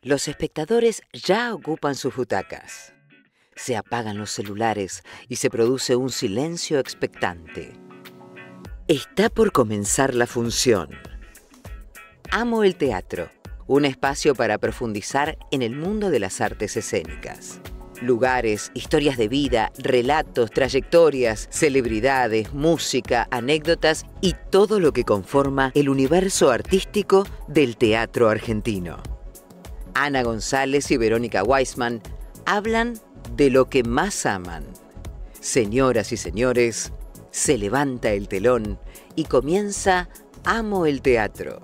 Los espectadores ya ocupan sus butacas. Se apagan los celulares y se produce un silencio expectante. Está por comenzar la función. Amo el teatro, un espacio para profundizar en el mundo de las artes escénicas. Lugares, historias de vida, relatos, trayectorias, celebridades, música, anécdotas y todo lo que conforma el universo artístico del teatro argentino. Ana González y Verónica Weissman hablan de lo que más aman. Señoras y señores, se levanta el telón y comienza Amo el teatro.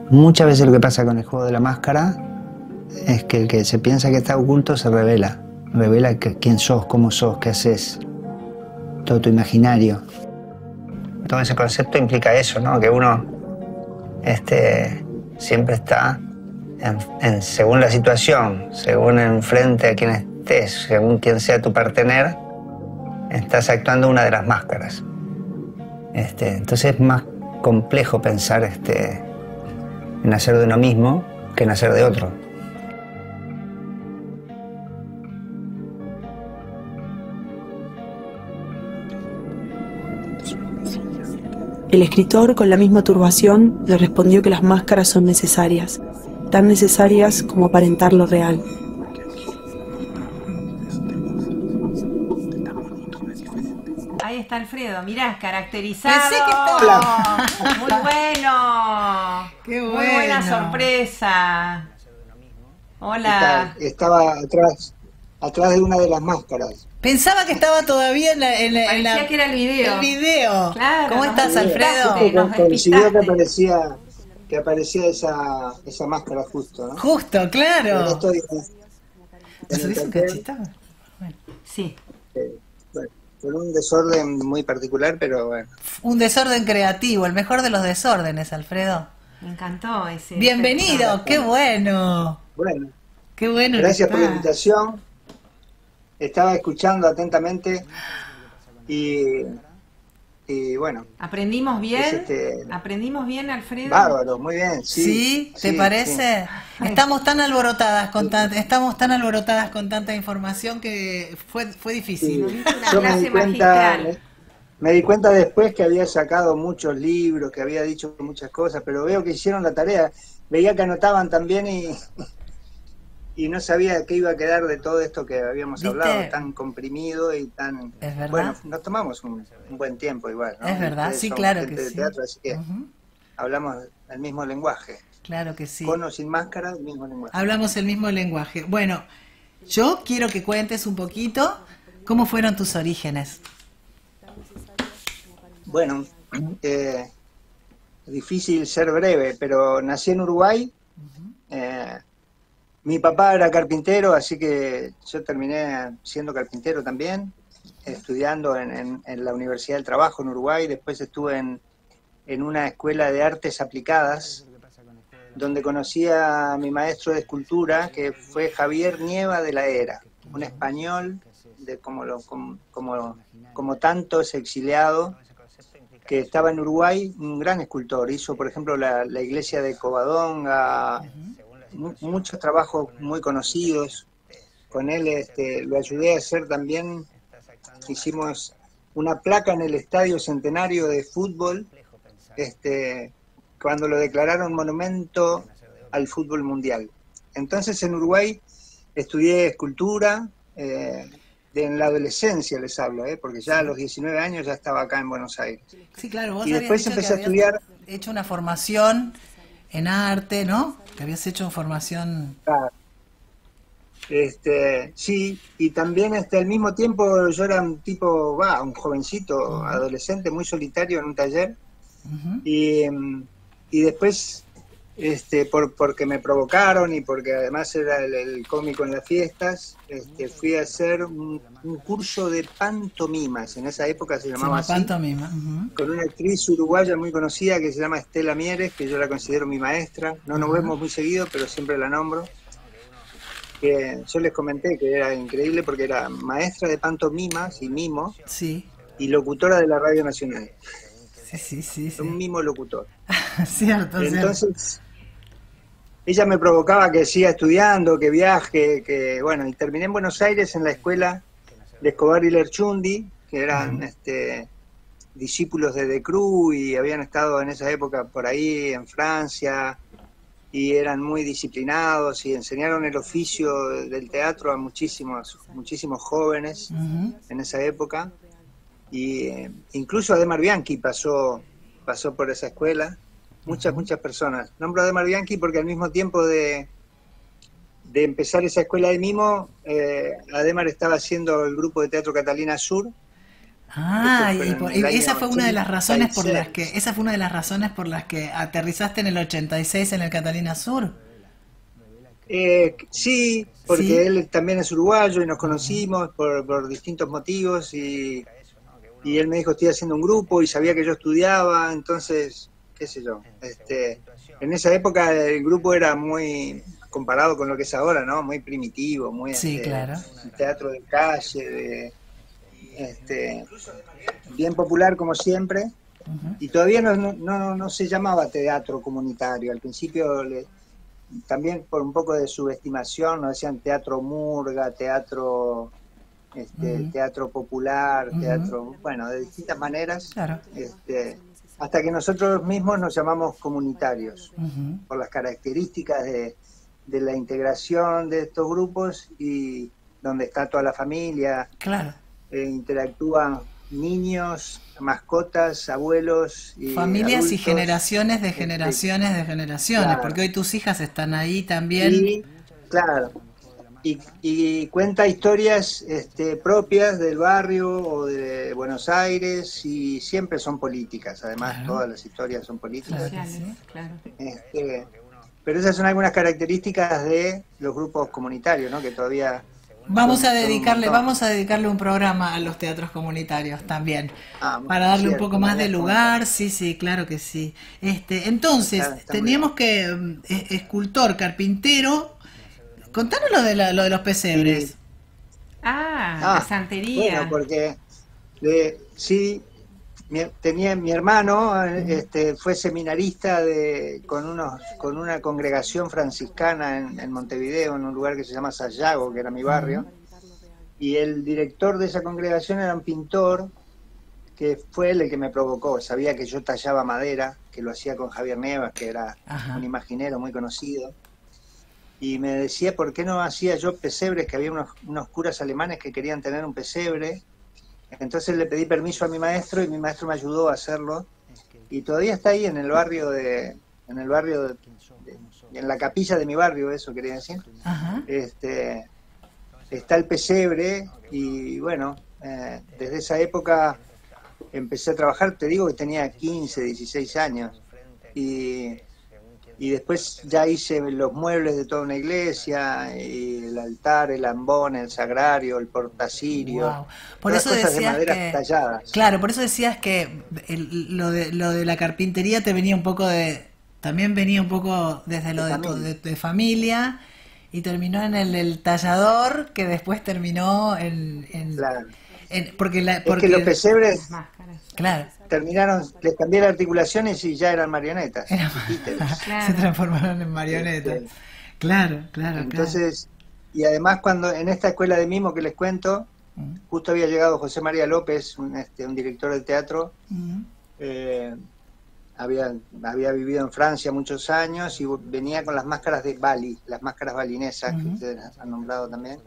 Muchas veces lo que pasa con el juego de la máscara es que el que se piensa que está oculto se revela. Revela quién sos, cómo sos, qué haces, todo tu imaginario. Todo ese concepto implica eso, ¿no? Que uno siempre está, según la situación, según enfrente a quien estés, según quien sea tu partener, estás actuando una de las máscaras. Entonces es más complejo pensar en hacer de uno mismo que en hacer de otro. El escritor, con la misma turbación, le respondió que las máscaras son necesarias, tan necesarias como aparentar lo real. Ahí está Alfredo, mirá, caracterizado. Pensé que estaba. Muy bueno. Qué bueno. Muy buena sorpresa. Hola. Estaba atrás de una de las máscaras. Pensaba que estaba todavía en la... Parecía que era el video. El video. Claro, ¿Cómo estás, Alfredo? Nos Coincidió despistaste. que aparecía esa máscara justo, ¿no? Justo, claro. Pero estoy ¿Te subís un cachito? Bueno. Sí. Bueno, por un desorden muy particular, pero bueno. Un desorden creativo, el mejor de los desórdenes, Alfredo. Me encantó ese. Bienvenido, qué bueno. Bueno, Qué bueno. gracias por la está. invitación. Estaba escuchando atentamente y bueno. ¿Aprendimos bien? Es ¿Aprendimos bien, Alfredo? Bárbaro, muy bien. ¿Sí? ¿Te sí, parece? sí. Estamos tan alborotadas con tanta información que fue difícil. Sí. Una Yo clase magistral. me di cuenta después que había sacado muchos libros, que había dicho muchas cosas, pero veo que hicieron la tarea. Veía que anotaban también y no sabía qué iba a quedar de todo esto que habíamos ¿Viste? hablado, tan comprimido y tan... ¿Es verdad? Bueno, nos tomamos un buen tiempo igual, ¿no? Es verdad, Ustedes sí, son claro gente que de sí. teatro, así que Ujú. hablamos el mismo lenguaje. Claro que sí. Con o sin máscara, el mismo lenguaje. Hablamos el mismo lenguaje. Bueno, yo quiero que cuentes un poquito cómo fueron tus orígenes. Bueno, difícil ser breve, pero nací en Uruguay. Mi papá era carpintero, así que yo terminé siendo carpintero también, estudiando en la Universidad del Trabajo en Uruguay. Después estuve en una escuela de artes aplicadas, donde conocí a mi maestro de escultura, que fue Javier Nieva de la Era, un español, como tantos exiliado, que estaba en Uruguay, un gran escultor. Hizo, por ejemplo, la iglesia de Covadonga, muchos trabajos muy conocidos. Con él lo ayudé a hacer también. Hicimos una placa en el Estadio Centenario de fútbol, cuando lo declararon monumento al fútbol mundial. Entonces en Uruguay estudié escultura, en la adolescencia les hablo, porque ya a los 19 años ya estaba acá en Buenos Aires. Sí, claro, vos Y habías después dicho empecé a que estudiar... habías hecho una formación en arte, ¿no? Que habías hecho formación... Claro. Sí, y también al mismo tiempo yo era un tipo, un jovencito, adolescente, muy solitario en un taller, y después, porque me provocaron y porque además era el cómico en las fiestas, fui a hacer un curso de pantomimas. En esa época se llamaba así, pantomima. con una actriz uruguaya muy conocida que se llama Estela Mieres, que yo la considero mi maestra. No nos vemos muy seguido, pero siempre la nombro. que yo les comenté que era increíble porque era maestra de pantomimas y mimo Sí, y locutora de la Radio Nacional. sí. Un mimo locutor. Cierto. Entonces, ella me provocaba que siga estudiando, que viaje, que bueno, y terminé en Buenos Aires en la escuela de Escobar y Lerchundi, que eran discípulos de Cruz y habían estado en esa época por ahí en Francia y eran muy disciplinados y enseñaron el oficio del teatro a muchísimos jóvenes en esa época. Y incluso Ademar Bianchi pasó por esa escuela, muchas personas. Nombro a Ademar Bianchi porque al mismo tiempo de empezar esa escuela de mimo, Ademar estaba haciendo el grupo de teatro Catalina Sur. Esa fue una de las razones por las que aterrizaste en el 86 en el Catalina Sur. Sí, porque él también es uruguayo y nos conocimos por distintos motivos y él me dijo, estoy haciendo un grupo y sabía que yo estudiaba, entonces, qué sé yo. En esa época el grupo era muy, comparado con lo que es ahora, ¿no? Muy primitivo, muy claro. Teatro de calle, bien popular como siempre. Y todavía no se llamaba teatro comunitario. Al principio también por un poco de subestimación nos decían teatro murga, teatro teatro popular, teatro, bueno, de distintas maneras, claro. Hasta que nosotros mismos nos llamamos comunitarios, por las características de la integración de estos grupos y donde está toda la familia, claro. Interactúan niños, mascotas, abuelos y familias adultos, y generaciones de generaciones, claro. Porque hoy tus hijas están ahí también. Y, claro. Y cuenta historias propias del barrio o de Buenos Aires y siempre son políticas, además claro. Todas las historias son políticas. Claro. Pero esas son algunas características de los grupos comunitarios, ¿no? Que todavía vamos a dedicarle un programa a los teatros comunitarios también, para darle un poco más de lugar. Sí, claro que sí. Entonces, teníamos que escultor, carpintero. Contanos lo de los pesebres. La santería. Bueno, porque tenía mi hermano, fue seminarista con una congregación franciscana en Montevideo, en un lugar que se llama Sayago, que era mi barrio. Y el director de esa congregación era un pintor que fue él el que me provocó. Sabía que yo tallaba madera, que lo hacía con Javier Nevas, que era un imaginero muy conocido. Y me decía por qué no hacía yo pesebres, que había unos curas alemanes que querían tener un pesebre. Entonces le pedí permiso a mi maestro y mi maestro me ayudó a hacerlo. Y todavía está ahí en el barrio en la capilla de mi barrio, eso quería decir. Está el pesebre y bueno, desde esa época empecé a trabajar. Te digo que tenía 15, 16 años. Y después ya hice los muebles de toda una iglesia, y el altar, el ambón, el sagrario, el portacirio. Wow. Por eso cosas de decías madera talladas. Claro, por eso decías que lo de la carpintería te venía un poco también venía un poco desde lo de familia y terminó en el tallador, que después terminó Claro. porque es que los pesebres claro. terminaron, les cambié las articulaciones y ya eran marionetas. Se transformaron en marionetas. Claro. Entonces, y además cuando en esta escuela de mimo que les cuento, justo había llegado José María López, un director de teatro, había vivido en Francia muchos años y venía con las máscaras de Bali, las máscaras balinesas, que ustedes han nombrado también,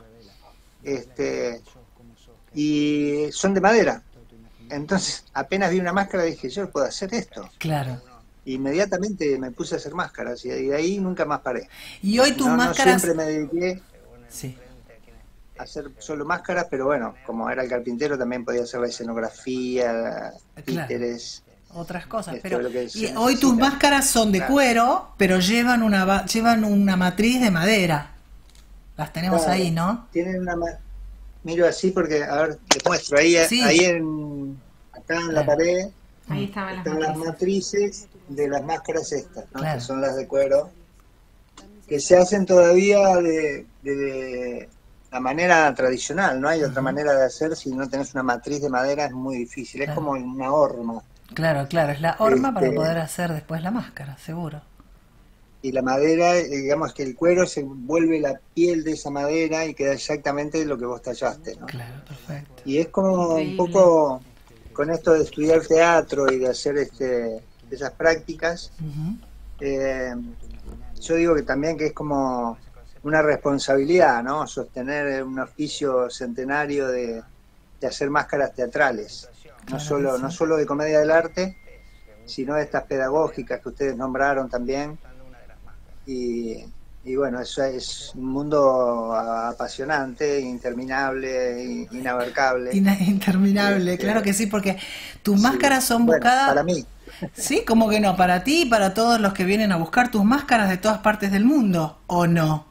y son de madera. Entonces, apenas vi una máscara dije, yo puedo hacer esto. Claro. Inmediatamente me puse a hacer máscaras y de ahí nunca más paré. Y hoy tus máscaras... No siempre me dediqué a hacer solo máscaras, pero bueno, como era el carpintero también podía hacer la escenografía, títeres, otras cosas. Y hoy hoy tus máscaras son de cuero, pero llevan una matriz de madera. Las tenemos ahí, ¿no? Tienen miro así porque, a ver, te muestro, ahí acá en la pared ahí están las matrices de las máscaras estas, ¿no? Que son las de cuero. que se hacen todavía de la manera tradicional, no hay otra manera de hacer. Si no tenés una matriz de madera es muy difícil, es como una horma. Claro, es la horma para poder hacer después la máscara, seguro. Y la madera, digamos que el cuero se vuelve la piel de esa madera y queda exactamente lo que vos tallaste, ¿no? Claro, perfecto. Y es como un poco con esto de estudiar teatro y de hacer esas prácticas. Yo digo que también que es como una responsabilidad, ¿no? Sostener un oficio centenario de hacer máscaras teatrales, Claro, no solo de comedia del arte, sino de estas pedagógicas que ustedes nombraron también. Y bueno, eso es un mundo apasionante, interminable, inabarcable. Interminable, claro que sí, porque tus máscaras son buscadas... Para mí. Sí, como que no, para ti y para todos los que vienen a buscar tus máscaras de todas partes del mundo, ¿o no?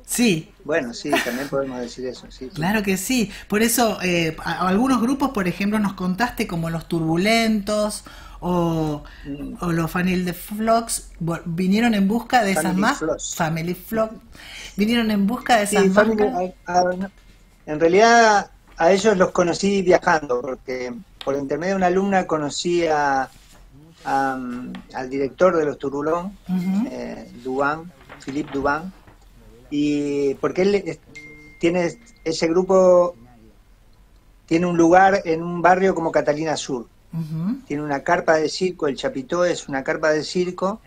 Sí. Bueno, sí, también podemos decir eso. Sí, claro que sí. Por eso, algunos grupos, por ejemplo, nos contaste como Los Turbulentos o los Family Flocks vinieron en busca de esas máscaras. Family Flock vinieron en busca de esas máscaras. En realidad, a ellos los conocí viajando, porque por intermedio de una alumna conocí al director de los Turbulón, Philippe Duban, y porque él tiene ese grupo, tiene un lugar en un barrio como Catalina Sur. Tiene una carpa de circo, el Chapitó es una carpa de circo,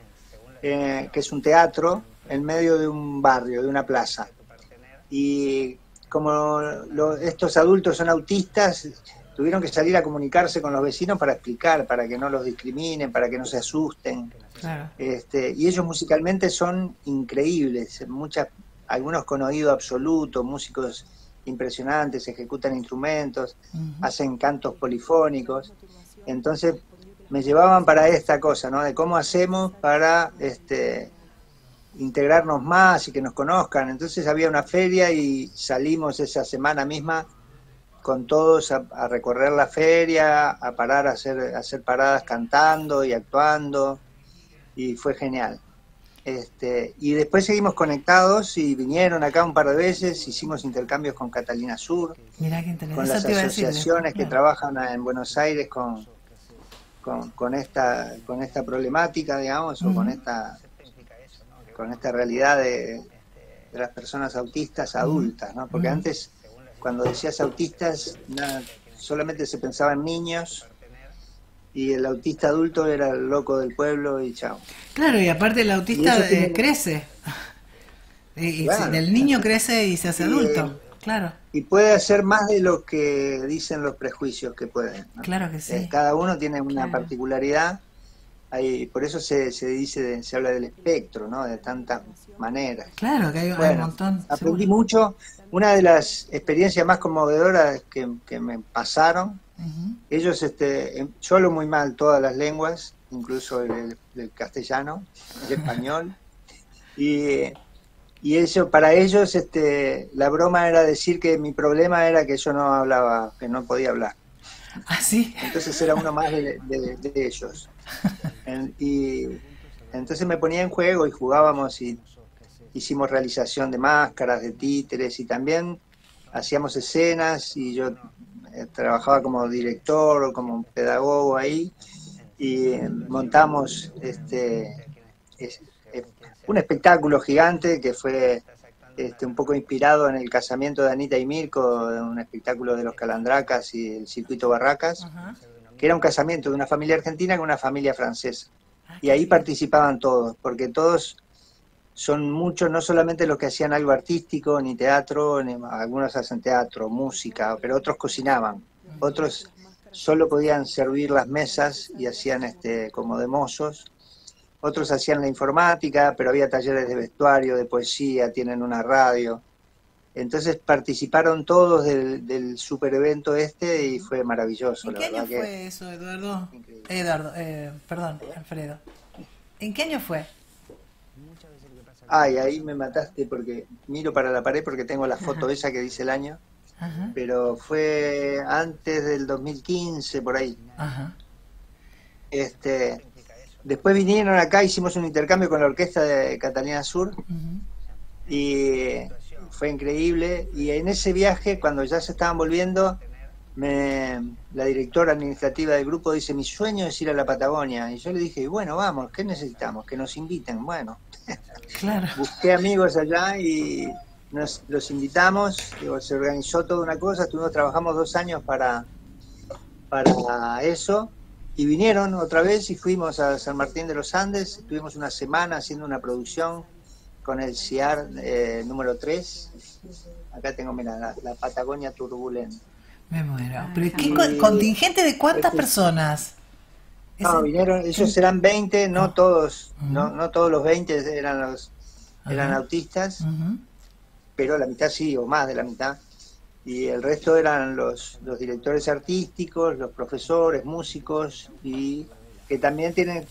que es un teatro en medio de un barrio, de una plaza. Y como estos adultos son autistas, tuvieron que salir a comunicarse con los vecinos para explicar, para que no los discriminen, para que no se asusten. Claro. Y ellos musicalmente son increíbles, algunos con oído absoluto, músicos impresionantes, ejecutan instrumentos, hacen cantos polifónicos. Entonces me llevaban para esta cosa, ¿no? De cómo hacemos para integrarnos más y que nos conozcan. Entonces había una feria y salimos esa semana misma con todos a recorrer la feria, a parar, a hacer paradas cantando y actuando, y fue genial. Y después seguimos conectados y vinieron acá un par de veces, hicimos intercambios con Catalina Sur, mirá qué interesante. con las asociaciones que trabajan en Buenos Aires con esta problemática, digamos, o con esta realidad de las personas autistas adultas, ¿no? Porque antes, cuando decías autistas, solamente se pensaba en niños, y el autista adulto era el loco del pueblo y chao. Claro, y aparte el autista crece. Claro. El niño crece y se hace adulto, claro. Y puede hacer más de lo que dicen los prejuicios que pueden, ¿no? Claro que sí. Cada uno tiene una particularidad. Por eso se habla del espectro, ¿no? De tantas maneras. Claro, que hay un montón. Aprendí mucho. Una de las experiencias más conmovedoras que me pasaron, ellos, yo hablo muy mal todas las lenguas, incluso el castellano, el español, y eso, para ellos, la broma era decir que mi problema era que yo no hablaba, que no podía hablar. ¿Ah, sí? Entonces era uno más de ellos. Y entonces me ponía en juego y jugábamos y hicimos realización de máscaras, de títeres, y también hacíamos escenas, y yo trabajaba como director o como pedagogo ahí, y montamos un espectáculo gigante que fue un poco inspirado en el casamiento de Anita y Mirko, un espectáculo de los Calandracas y el Circuito Barracas, que era un casamiento de una familia argentina con una familia francesa. Y ahí participaban todos, porque todos son muchos, no solamente los que hacían algo artístico, ni teatro, algunos hacen teatro, música, pero otros cocinaban, otros solo podían servir las mesas y hacían como de mozos, otros hacían la informática, pero había talleres de vestuario, de poesía, tienen una radio. Entonces participaron todos del super evento y fue maravilloso. ¿En qué año fue eso, Eduardo? Perdón, Alfredo. ¿En qué año fue? Ay, ahí me mataste porque miro para la pared porque tengo la foto esa que dice el año. Pero fue antes del 2015, por ahí. después vinieron acá, hicimos un intercambio con la orquesta de Catalina Sur, y fue increíble. Y en ese viaje, cuando ya se estaban volviendo, la directora administrativa del grupo dice, mi sueño es ir a la Patagonia. Y yo le dije, bueno, vamos, ¿qué necesitamos? Que nos inviten. Bueno, claro. Busqué amigos allá y los invitamos. Digo, se organizó toda una cosa, trabajamos 2 años para eso, y vinieron otra vez y fuimos a San Martín de los Andes. Estuvimos una semana haciendo una producción con el CIAR número 3. Acá tengo, mira, la Patagonia Turbulenta. Me muero. ¿Pero qué contingente de cuántas personas? No, vinieron, ellos eran 20, no todos, no todos los 20 eran autistas, pero la mitad sí, o más de la mitad. Y el resto eran los directores artísticos, los profesores, músicos, y que también tienen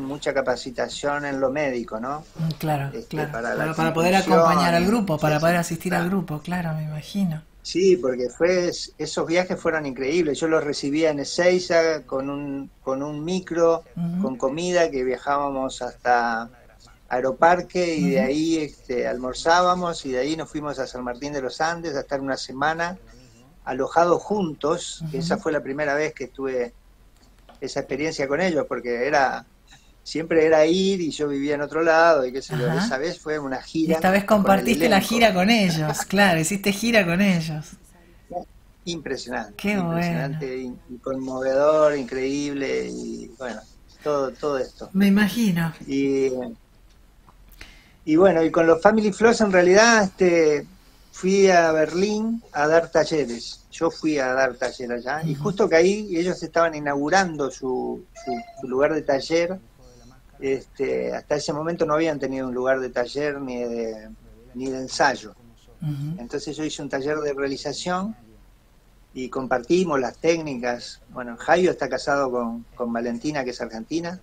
mucha capacitación en lo médico, ¿no? Claro, para poder acompañar al grupo, para poder asistir al grupo, claro, me imagino. Sí, porque esos viajes fueron increíbles. Yo los recibía en Ezeiza con un micro, con comida, que viajábamos hasta Aeroparque, y de ahí almorzábamos, y de ahí nos fuimos a San Martín de los Andes a estar una semana alojados juntos, que esa fue la primera vez que tuve esa experiencia con ellos, porque siempre era ir y yo vivía en otro lado, y qué sé yo. Esa vez fue una gira. Y esta vez compartiste la gira con ellos, claro, hiciste gira con ellos. Impresionante. Qué impresionante, bueno. Y conmovedor, increíble, y bueno, todo esto. Me imagino. Y bueno, y con los Family Floss en realidad fui a Berlín a dar talleres. Yo fui a dar taller allá, y justo que ahí ellos estaban inaugurando su lugar de taller. Hasta ese momento no habían tenido un lugar de taller ni de ensayo. Entonces yo hice un taller de realización y compartimos las técnicas. Bueno, Jairo está casado con Valentina, que es argentina,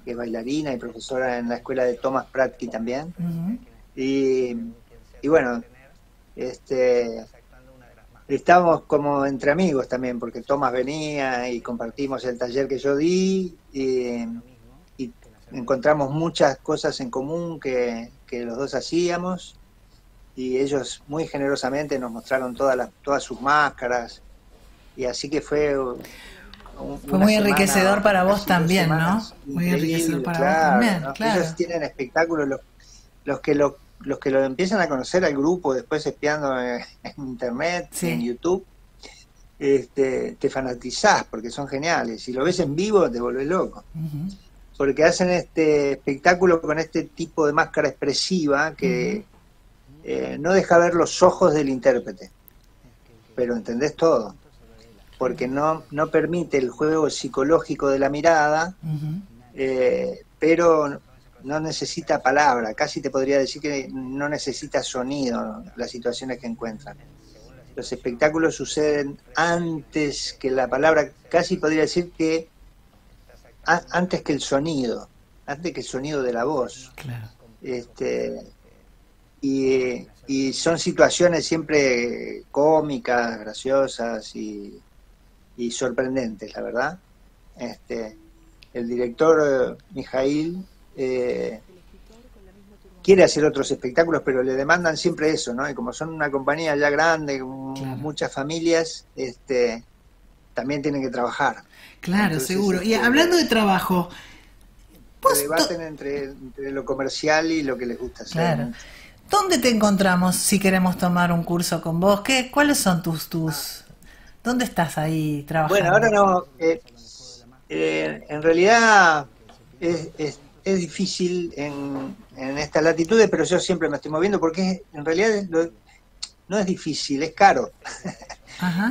que es bailarina y profesora en la escuela de Thomas Pratky también. Y bueno, estábamos como entre amigos también, porque Thomas venía y compartimos el taller que yo di, y encontramos muchas cosas en común que los dos hacíamos, y ellos muy generosamente nos mostraron todas sus máscaras, y así que fue muy enriquecedor para vos también, ¿no? Muy enriquecedor para vos también, ¿no? claro. Ellos tienen espectáculos, los que lo empiezan a conocer al grupo, después espiando en internet, en YouTube, te fanatizás porque son geniales. Si lo ves en vivo te volvés loco. Porque hacen este espectáculo con este tipo de máscara expresiva que no deja ver los ojos del intérprete, pero entendés todo, porque no permite el juego psicológico de la mirada, pero no necesita palabra, casi te podría decir que no necesita sonido las situaciones que encuentran. Los espectáculos suceden antes que la palabra, casi podría decir que antes que el sonido de la voz. Claro. Y son situaciones siempre cómicas, graciosas y sorprendentes, la verdad. El director Mijail quiere hacer otros espectáculos, pero le demandan siempre eso, ¿no? Y como son una compañía ya grande, con muchas familias, también tienen que trabajar. Claro, entonces, seguro. Y hablando de trabajo, debaten entre lo comercial y lo que les gusta hacer. Claro. ¿Dónde te encontramos si queremos tomar un curso con vos? ¿Cuáles son tus ¿dónde estás ahí trabajando? Bueno, ahora no. En realidad es difícil en estas latitudes, pero yo siempre me estoy moviendo porque en realidad no es difícil, es caro.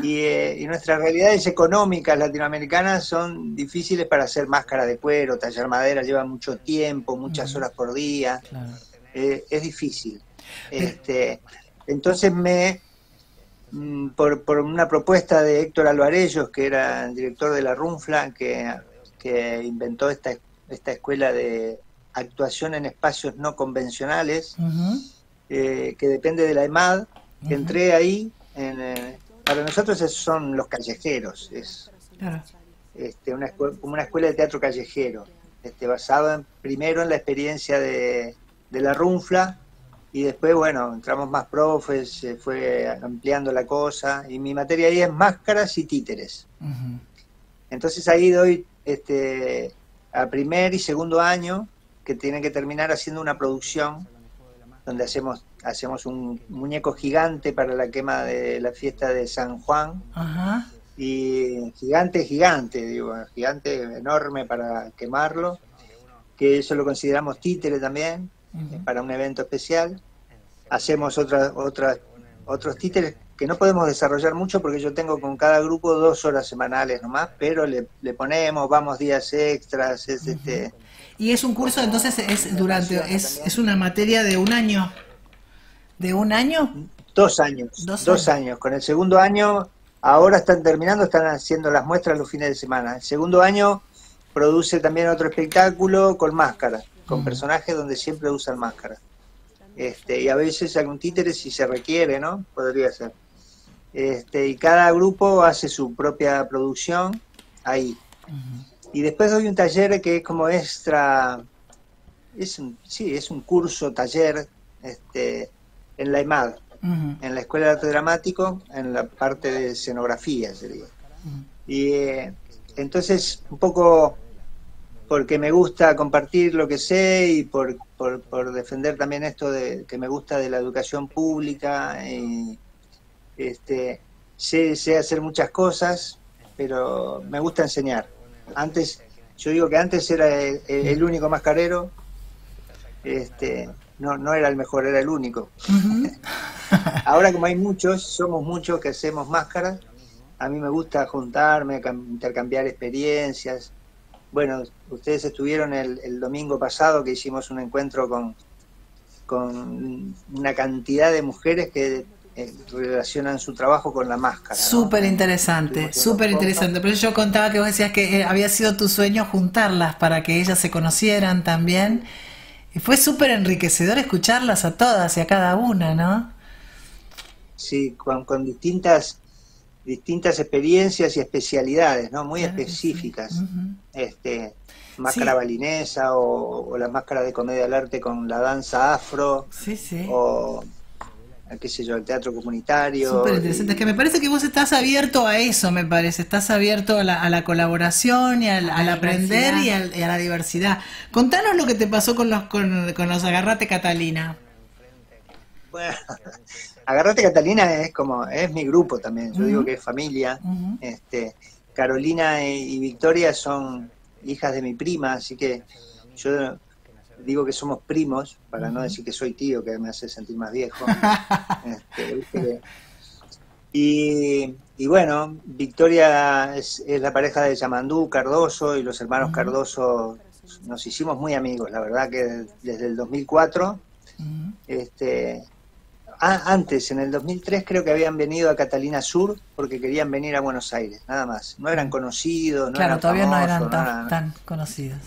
Y nuestras realidades económicas latinoamericanas son difíciles para hacer máscara de cuero, tallar madera, lleva mucho tiempo, muchas horas por día. Claro. Es difícil. Entonces por una propuesta de Héctor Alvarellos, que era el director de la RUNFLA, que inventó esta escuela de actuación en espacios no convencionales, que depende de la EMAD, que entré ahí. Para nosotros esos son los callejeros, claro. como una escuela de teatro callejero, basado primero en la experiencia de la Runfla, y después, bueno, entramos más profes, se fue ampliando la cosa, y mi materia ahí es máscaras y títeres. Entonces ahí doy a primer y segundo año, que tienen que terminar haciendo una producción donde hacemos un muñeco gigante para la quema de la fiesta de San Juan. Ajá. Y gigante, enorme para quemarlo, que eso lo consideramos títere también, para un evento especial. Hacemos otros títeres que no podemos desarrollar mucho porque yo tengo con cada grupo 2 horas semanales nomás, pero le ponemos, vamos días extras, Y es un curso, entonces es una materia de un año. ¿De un año? 2 años. 2 años. Con el segundo año, ahora están terminando, están haciendo las muestras los fines de semana. El segundo año produce también otro espectáculo con máscaras, con personajes donde siempre usan máscaras. Y a veces algún títere si se requiere, ¿no? Podría ser. Y cada grupo hace su propia producción ahí. Y después doy un taller que es como extra, es un curso, taller, en la EMAD, en la Escuela de Arte Dramático, en la parte de escenografía sería. Y entonces, un poco porque me gusta compartir lo que sé y por defender también esto de que me gusta de la educación pública, y sé hacer muchas cosas, pero me gusta enseñar. Yo digo que antes era el único mascarero, no era el mejor, era el único. Ahora, como hay muchos, somos muchos que hacemos máscaras, a mí me gusta juntarme, intercambiar experiencias. Bueno, ustedes estuvieron el domingo pasado que hicimos un encuentro con una cantidad de mujeres que relacionan su trabajo con la máscara, ¿no? Súper interesante, súper interesante. Pero yo contaba que vos decías que había sido tu sueño juntarlas para que ellas se conocieran también. Y fue súper enriquecedor escucharlas a todas y a cada una, ¿no? Sí, con distintas experiencias y especialidades, ¿no? Muy específicas. Sí. Máscara balinesa o la máscara de comedia del arte con la danza afro. Sí. O qué sé yo, el teatro comunitario. Súper interesante, es que me parece que vos estás abierto a eso, me parece, estás abierto a la colaboración y al aprender y a la diversidad. Contanos lo que te pasó con los Agarrate Catalina. Bueno, Agarrate Catalina es mi grupo también, yo digo que es familia. Carolina y Victoria son hijas de mi prima, así que yo digo que somos primos, para no decir que soy tío, que me hace sentir más viejo. Y bueno, Victoria es la pareja de Yamandú Cardoso, y los hermanos Cardoso nos hicimos muy amigos, la verdad que desde el 2004. Antes, en el 2003, creo que habían venido a Catalina Sur porque querían venir a Buenos Aires, nada más. No eran conocidos, no eran todavía famosos, no eran tan conocidos.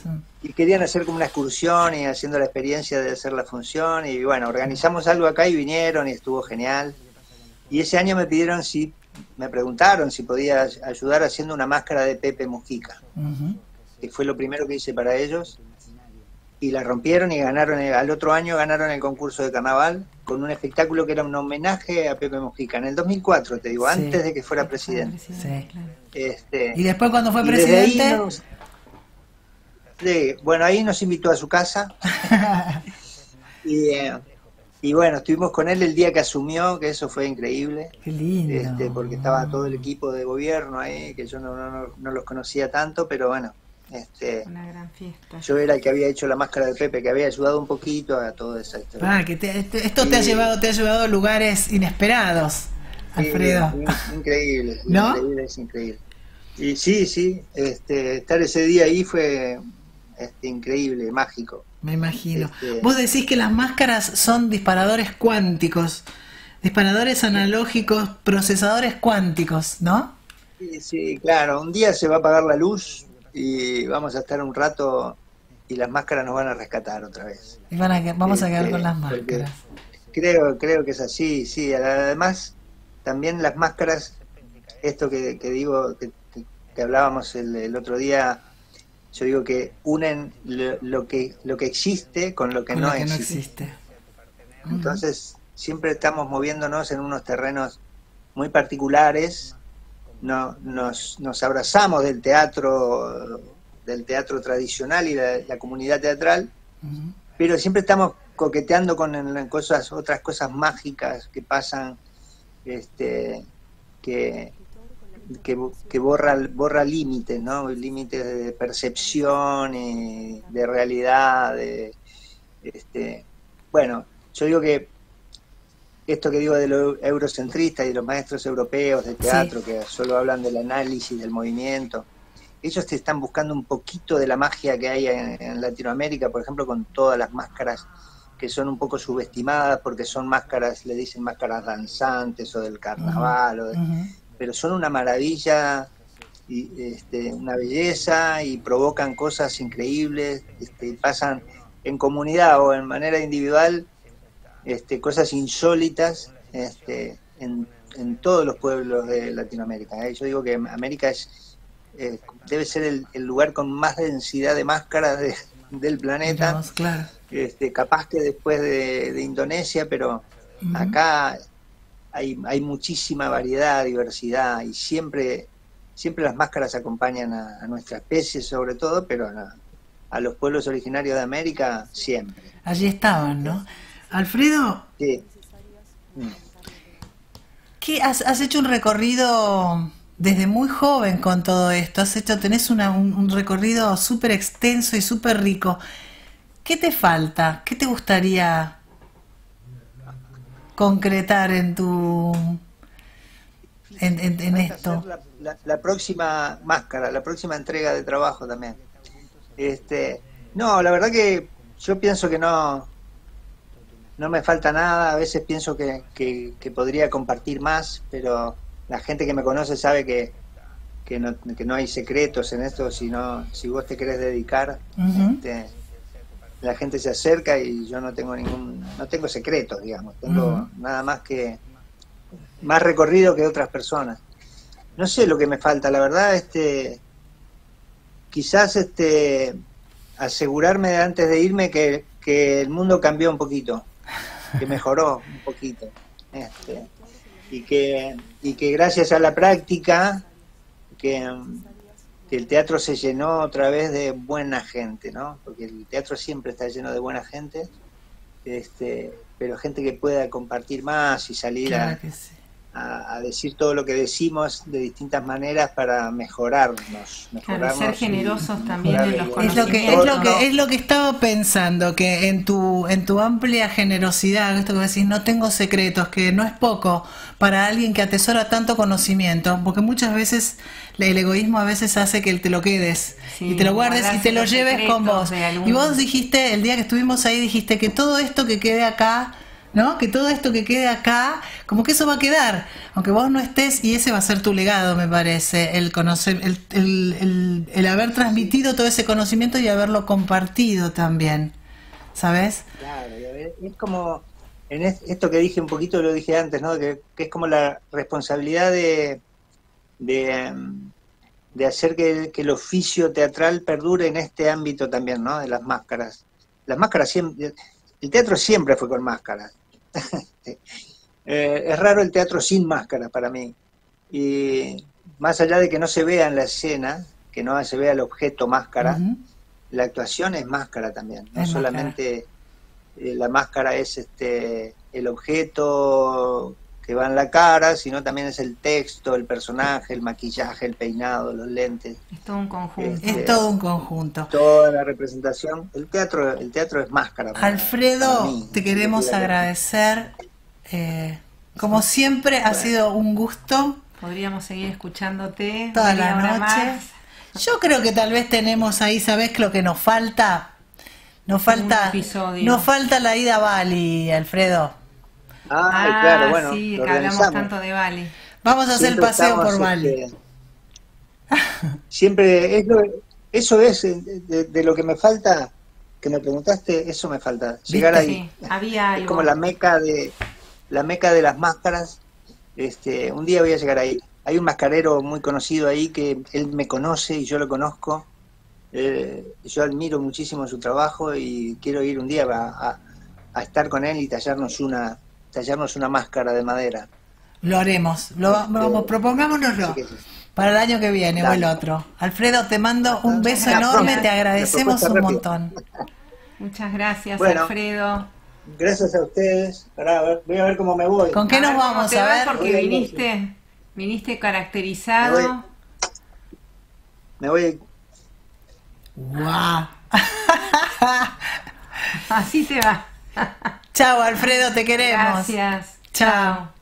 Y querían hacer como una excursión y haciendo la experiencia de hacer la función. Y bueno, organizamos algo acá y vinieron y estuvo genial. Y ese año me preguntaron si podía ayudar haciendo una máscara de Pepe Mujica, que fue lo primero que hice para ellos. Y la rompieron y ganaron, al otro año ganaron el concurso de carnaval con un espectáculo que era un homenaje a Pepe Mujica, en el 2004, te digo, antes de que fuera presidente. ¿Y después cuando fue presidente? Bueno, ahí nos invitó a su casa y bueno, estuvimos con él el día que asumió, que eso fue increíble. Qué lindo. Porque estaba todo el equipo de gobierno ahí, que yo no los conocía tanto, pero bueno. Una gran fiesta. Yo era el que había hecho la máscara de Pepe, que había ayudado un poquito a toda esa historia. Esto te ha llevado a lugares inesperados, Alfredo. Increíble, ¿no? Es increíble. Y sí, estar ese día ahí fue increíble, mágico. Me imagino. Vos decís que las máscaras son disparadores cuánticos, disparadores analógicos, procesadores cuánticos, ¿no? Sí, claro. Un día se va a apagar la luz y vamos a estar un rato y las máscaras nos van a rescatar otra vez. Y vamos a quedar con las máscaras. Creo que es así, sí. Además, también las máscaras, esto que digo, que que hablábamos el otro día, yo digo que unen lo que existe con lo que no existe. Entonces, siempre estamos moviéndonos en unos terrenos muy particulares, nos abrazamos del teatro tradicional y la comunidad teatral, pero siempre estamos coqueteando con otras cosas mágicas que pasan, que borra límites, ¿no? Límites de percepción y de realidad. Bueno, yo digo que esto que digo de lo eurocentrista y de los maestros europeos de teatro, que solo hablan del análisis, del movimiento, ellos te están buscando un poquito de la magia que hay en Latinoamérica, por ejemplo, con todas las máscaras que son un poco subestimadas porque son máscaras, le dicen máscaras danzantes o del carnaval, pero son una maravilla, y, una belleza, y provocan cosas increíbles, pasan en comunidad o en manera individual, cosas insólitas en todos los pueblos de Latinoamérica. Yo digo que América debe ser el lugar con más densidad de máscaras del planeta. Dios, claro. Capaz que después de Indonesia, pero acá hay muchísima variedad, diversidad, y siempre las máscaras acompañan a nuestra especie sobre todo, pero a los pueblos originarios de América siempre. Allí estaban, ¿no? Alfredo, sí. ¿Qué has hecho un recorrido desde muy joven con todo esto? Tenés un recorrido súper extenso y súper rico. ¿Qué te falta? ¿Qué te gustaría concretar en esto? La próxima máscara, la próxima entrega de trabajo también. No, la verdad que yo pienso que no me falta nada. A veces pienso que podría compartir más, pero la gente que me conoce sabe que no hay secretos en esto. Si vos te querés dedicar, la gente se acerca y yo no tengo secretos, digamos. Tengo nada más más recorrido que otras personas. No sé lo que me falta, la verdad, quizás asegurarme antes de irme que el mundo cambió un poquito, que mejoró un poquito, y que gracias a la práctica que el teatro se llenó otra vez de buena gente, ¿no? Porque el teatro siempre está lleno de buena gente, pero gente que pueda compartir más y salir a decir todo lo que decimos de distintas maneras para mejorarnos claro, ser generosos también en los conocimientos. Es lo que estaba pensando, que en tu amplia generosidad, esto que decís, no tengo secretos, que no es poco para alguien que atesora tanto conocimiento, porque muchas veces el egoísmo a veces hace que te lo quedes y te lo guardes y te lo lleves con vos. Y vos dijiste, el día que estuvimos ahí, dijiste que todo esto que quede acá, ¿no? Que todo esto que quede acá, como que eso va a quedar, aunque vos no estés, y ese va a ser tu legado, me parece, el conocer, el haber transmitido todo ese conocimiento y haberlo compartido también, ¿sabes? Claro, es como, esto que dije un poquito, lo dije antes, ¿no? Que es como la responsabilidad de hacer que el oficio teatral perdure en este ámbito también, ¿no? De las máscaras. Las máscaras siempre, el teatro siempre fue con máscaras. Es raro el teatro sin máscaras para mí. Y más allá de que no se vea en la escena, que no se vea el objeto máscara, la actuación es máscara también. No es solamente la máscara es el objeto que va en la cara, sino también es el texto, el personaje, el maquillaje, el peinado, los lentes. Es todo un conjunto. Es todo un conjunto. Toda la representación. El teatro es máscara. Alfredo, mí, te queremos agradecer. Como siempre, ha sido un gusto. Podríamos seguir escuchándote toda la noche. Yo creo que tal vez tenemos ahí, ¿sabés lo que nos falta? Nos falta la ida a Bali, Alfredo. Claro, bueno, sí, que hablamos tanto de Bali. Vamos a hacer el paseo por Bali. Siempre eso es de lo que me falta, que me preguntaste, eso me falta, llegar ahí. Sí, había es como la meca de las máscaras. Un día voy a llegar ahí hay un mascarero muy conocido ahí que él me conoce y yo lo conozco. Yo admiro muchísimo su trabajo y quiero ir un día a estar con él y tallarnos una máscara de madera. Lo haremos, vamos, propongámonoslo para el año que viene o el otro. Alfredo, te mando un beso enorme, te agradecemos un montón. Muchas gracias, bueno, Alfredo. Gracias a ustedes. Voy a ver cómo me voy. ¿Con qué nos vamos a ver? Porque viniste caracterizado. Me voy. ¡Guau! Así te va. Chao, Alfredo, te queremos. Gracias. Chao.